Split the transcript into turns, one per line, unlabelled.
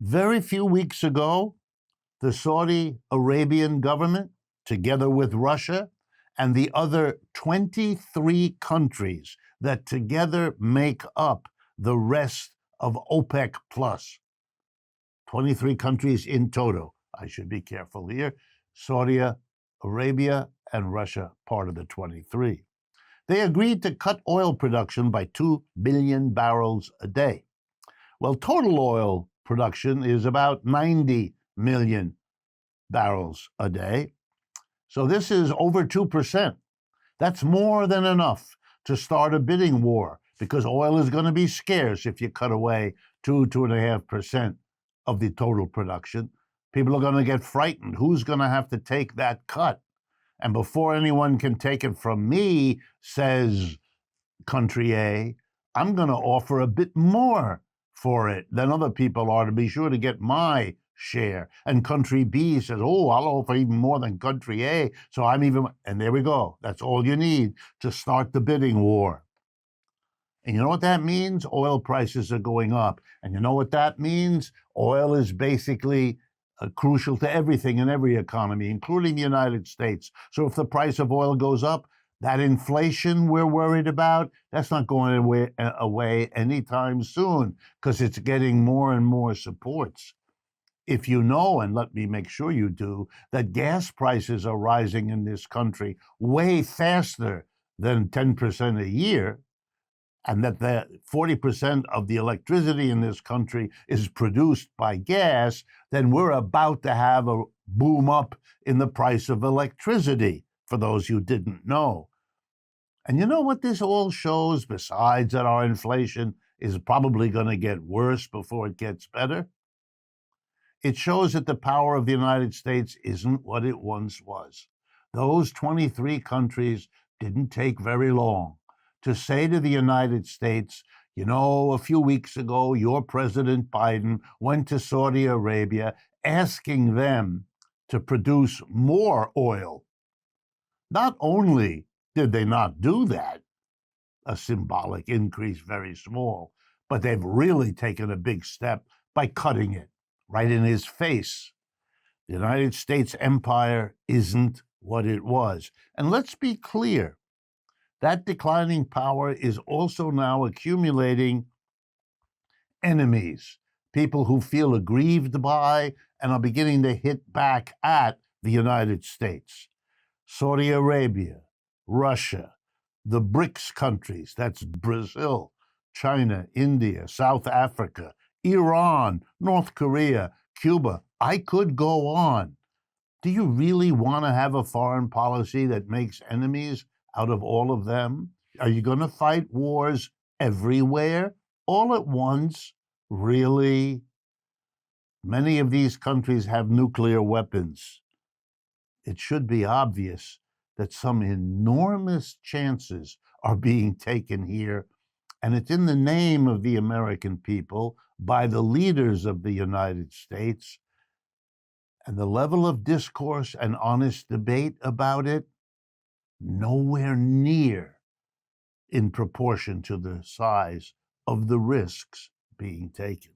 Very few weeks ago, the Saudi Arabian government, together with Russia and the other 23 countries that together make up the rest of OPEC Plus, 23 countries in total. I should be careful here. Saudi Arabia and Russia, part of the 23. They agreed to cut oil production by 2 billion barrels a day. Well, total oil production is about 90 million barrels a day. So this is over 2%. That's more than enough to start a bidding war because oil is going to be scarce if you cut away 2.5% of the total production. People are going to get frightened. Who's going to have to take that cut? And before anyone can take it from me, says country A, I'm going to offer a bit more for it than other people are to be sure to get my share. And country B says, oh, I'll offer even more than country A. So I'm even, and there we go. That's all you need to start the bidding war. And you know what that means? Oil prices are going up. And you know what that means? Oil is basically crucial to everything in every economy, including the United States. So if the price of oil goes up, that inflation we're worried about, that's not going away anytime soon because it's getting more and more supports. If you know, and let me make sure you do, that gas prices are rising in this country way faster than 10% a year, and that the 40% of the electricity in this country is produced by gas, then we're about to have a boom up in the price of electricity, for those who didn't know. And you know what this all shows, besides that our inflation is probably going to get worse before it gets better? It shows that the power of the United States isn't what it once was. Those 23 countries didn't take very long to say to the United States, you know, a few weeks ago, your President Biden went to Saudi Arabia asking them to produce more oil. Not only did they not do that, a symbolic increase, very small, but they've really taken a big step by cutting it right in his face. The United States empire isn't what it was. And let's be clear, that declining power is also now accumulating enemies, people who feel aggrieved by and are beginning to hit back at the United States. Saudi Arabia, Russia, the BRICS countries, that's Brazil, China, India, South Africa, Iran, North Korea, Cuba. I could go on. Do you really want to have a foreign policy that makes enemies out of all of them? Are you going to fight wars everywhere, all at once? Really? Many of these countries have nuclear weapons. It should be obvious that some enormous chances are being taken here, and it's in the name of the American people by the leaders of the United States. And the level of discourse and honest debate about it, nowhere near in proportion to the size of the risks being taken.